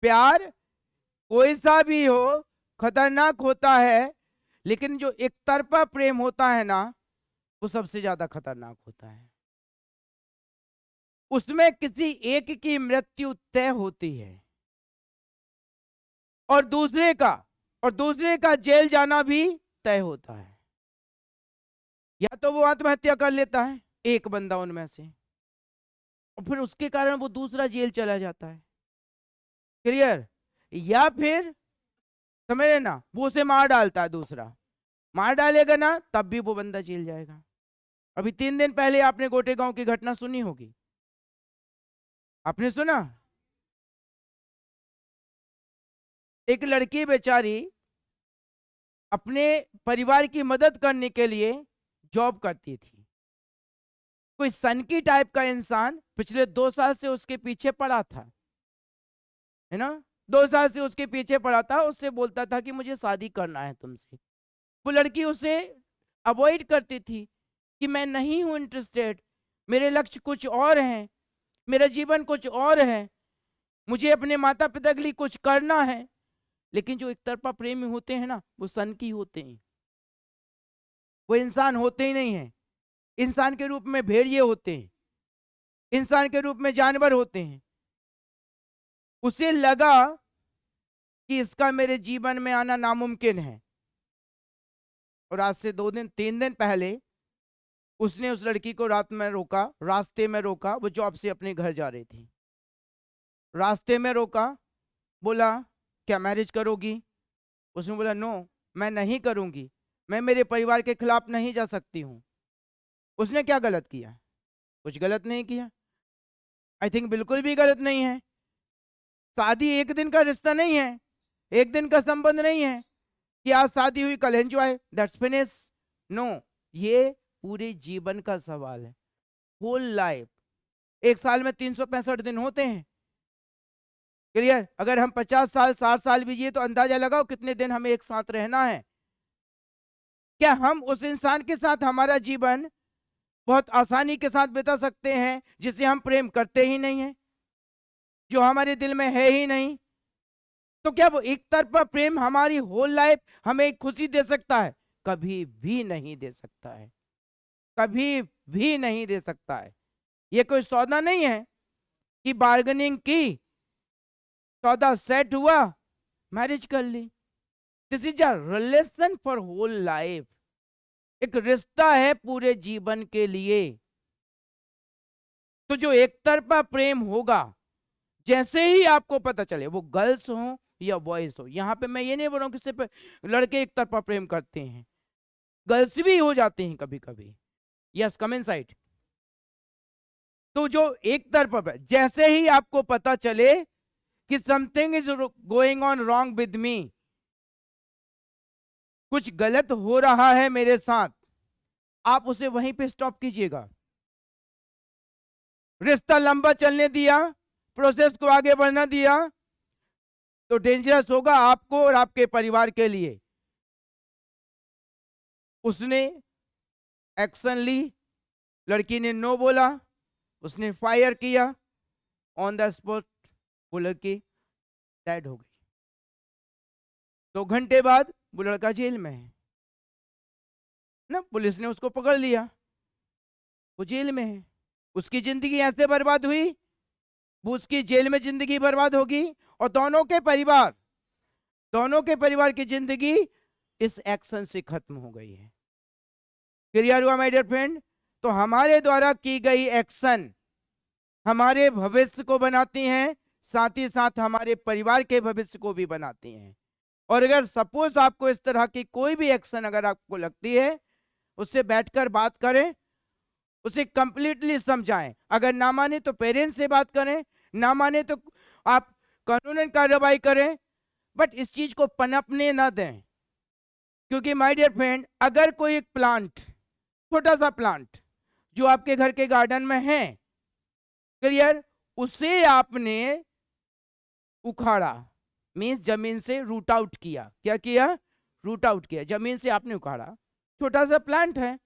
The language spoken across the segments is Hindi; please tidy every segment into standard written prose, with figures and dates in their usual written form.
प्यार कोई सा भी हो खतरनाक होता है, लेकिन जो एक तरफा प्रेम होता है ना, वो सबसे ज्यादा खतरनाक होता है। उसमें किसी एक की मृत्यु तय होती है और दूसरे का जेल जाना भी तय होता है। या तो वो आत्महत्या कर लेता है एक बंदा उनमें से, और फिर उसके कारण वो दूसरा जेल चला जाता है। क्लियर? या फिर समझ रहे ना, वो उसे मार डालता है, दूसरा मार डालेगा ना, तब भी वो बंदा जेल जाएगा। अभी 3 दिन पहले आपने गोटे गांव की घटना सुनी होगी, आपने सुना? एक लड़की बेचारी अपने परिवार की मदद करने के लिए जॉब करती थी। कोई सनकी टाइप का इंसान पिछले 2 साल से उसके पीछे पड़ा था, है ना? 2 साल से उसके पीछे पड़ा था, उससे बोलता था कि मुझे शादी करना है तुमसे। वो लड़की उसे अवॉइड करती थी कि मैं नहीं हूं इंटरेस्टेड, मेरे लक्ष्य कुछ और हैं, मेरा जीवन कुछ और है, मुझे अपने माता पिता के लिए कुछ करना है। लेकिन जो एक तरफा प्रेमी होते हैं ना, वो सनकी होते हैं, वो इंसान होते ही नहीं है। इंसान के रूप में भेड़िए होते हैं, इंसान के रूप में जानवर होते हैं। उसे लगा कि इसका मेरे जीवन में आना नामुमकिन है, और आज से 2 दिन 3 दिन पहले उसने उस लड़की को रास्ते में रोका। वो जॉब से अपने घर जा रही थी, रास्ते में रोका, बोला क्या मैरिज करोगी? उसने बोला नो, मैं नहीं करूंगी, मैं मेरे परिवार के खिलाफ नहीं जा सकती हूं। उसने क्या गलत किया? कुछ गलत नहीं किया, आई थिंक बिल्कुल भी गलत नहीं है। शादी एक दिन का रिश्ता नहीं है, एक दिन का संबंध नहीं है कि आज शादी हुई कल एंजॉय दैट्स फिनिश। नो, ये पूरे जीवन का सवाल है, होल लाइफ। एक साल में 365 दिन होते हैं। क्लियर? अगर हम 50 साल 60 साल भी जिए तो अंदाजा लगाओ कितने दिन हमें एक साथ रहना है। क्या हम उस इंसान के साथ हमारा जीवन बहुत आसानी के साथ बिता सकते हैं जिसे हम प्रेम करते ही नहीं है, जो हमारे दिल में है ही नहीं? तो क्या वो एक तरफा प्रेम हमारी होल लाइफ हमें खुशी दे सकता है? कभी भी नहीं दे सकता है, कभी भी नहीं दे सकता है। ये कोई सौदा नहीं है कि बार्गेनिंग की, सौदा सेट हुआ, मैरिज कर ली। This is a relation for whole life, एक रिश्ता है पूरे जीवन के लिए। तो जो एक तरफा प्रेम होगा, जैसे ही आपको पता चले, वो गर्ल्स हो या बॉयज हो, यहां पे मैं ये नहीं बोल रहा हूं कि सिर्फ लड़के एक तरफा प्रेम करते हैं, गर्ल्स भी हो जाते हैं कभी कभी। यस, कम इन साइड। तो जो एक तरफा, जैसे ही आपको पता चले कि something is going on wrong with me, कुछ गलत हो रहा है मेरे साथ, आप उसे वहीं पे स्टॉप कीजिएगा। रिश्ता लंबा चलने दिया, प्रोसेस को आगे बढ़ना दिया, तो डेंजरस होगा आपको और आपके परिवार के लिए। उसने एक्शन ली, लड़की ने नो बोला, उसने फायर किया, ऑन द स्पॉट वो लड़की डेड हो गई। 2 घंटे बाद वो लड़का जेल में है ना, पुलिस ने उसको पकड़ लिया, वो जेल में है। उसकी जिंदगी ऐसे बर्बाद हुई, वो उसकी जेल में जिंदगी बर्बाद होगी, और दोनों के परिवार की जिंदगी इस एक्शन से खत्म हो गई है। क्लियर हुआ माय डियर फ्रेंड? तो हमारे द्वारा की गई एक्शन हमारे भविष्य को बनाती हैं, साथ ही साथ हमारे परिवार के भविष्य को भी बनाती हैं। और अगर सपोज आपको इस तरह की कोई भी एक्शन अगर आपको लगती है, उससे बैठकर बात करें, उसे कंप्लीटली समझाएं। अगर ना माने तो पेरेंट्स से बात करें, ना माने तो आप कानूनन कार्रवाई करें, बट इस चीज को पनपने ना दें। क्योंकि माय डियर फ्रेंड, अगर कोई एक प्लांट, छोटा सा प्लांट जो आपके घर के गार्डन में है, क्लियर, उसे आपने उखाड़ा, मीन्स जमीन से रूट आउट किया। क्या किया? रूट आउट किया, जमीन से आपने उखाड़ा। छोटा सा प्लांट है,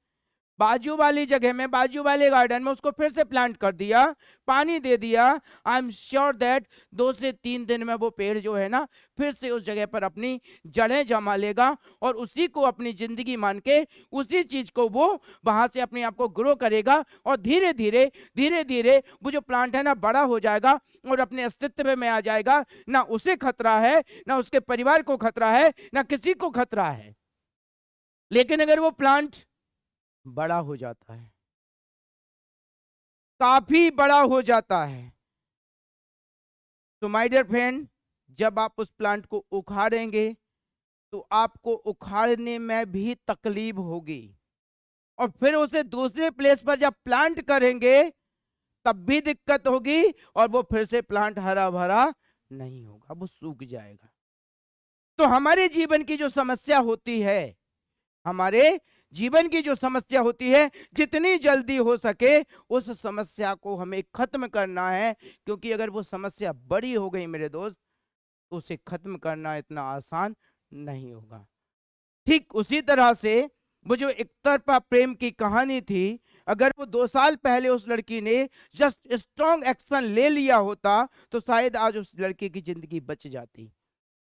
बाजू वाली जगह में, बाजू वाले गार्डन में उसको फिर से प्लांट कर दिया, पानी दे दिया। आई एम श्योर दैट 2 से 3 दिन में वो पेड़ जो है ना फिर से उस जगह पर अपनी जड़ें जमा लेगा और उसी को अपनी जिंदगी मान के उसी चीज को वो वहां से अपने आप को ग्रो करेगा और धीरे धीरे वो जो प्लांट है ना बड़ा हो जाएगा और अपने अस्तित्व में आ जाएगा। ना उसे खतरा है, ना उसके परिवार को खतरा है, ना किसी को खतरा है। लेकिन अगर वो प्लांट बड़ा हो जाता है, काफी बड़ा हो जाता है, तो माय डियर फ्रेंड, जब आप उस प्लांट को उखाड़ेंगे तो आपको उखाड़ने में भी तकलीफ होगी और फिर उसे दूसरे प्लेस पर जब प्लांट करेंगे तब भी दिक्कत होगी और वो फिर से प्लांट हरा भरा नहीं होगा, वो सूख जाएगा। तो हमारे जीवन की जो समस्या होती है, हमारे जीवन की जो समस्या होती है, जितनी जल्दी हो सके उस समस्या को हमें खत्म करना है, क्योंकि अगर वो समस्या बड़ी हो गई मेरे दोस्त तो उसे खत्म करना इतना आसान नहीं होगा। ठीक उसी तरह से वो जो एक तरफा प्रेम की कहानी थी, अगर वो 2 साल पहले उस लड़की ने जस्ट स्ट्रॉन्ग एक्शन ले लिया होता तो शायद आज उस लड़के की जिंदगी बच जाती।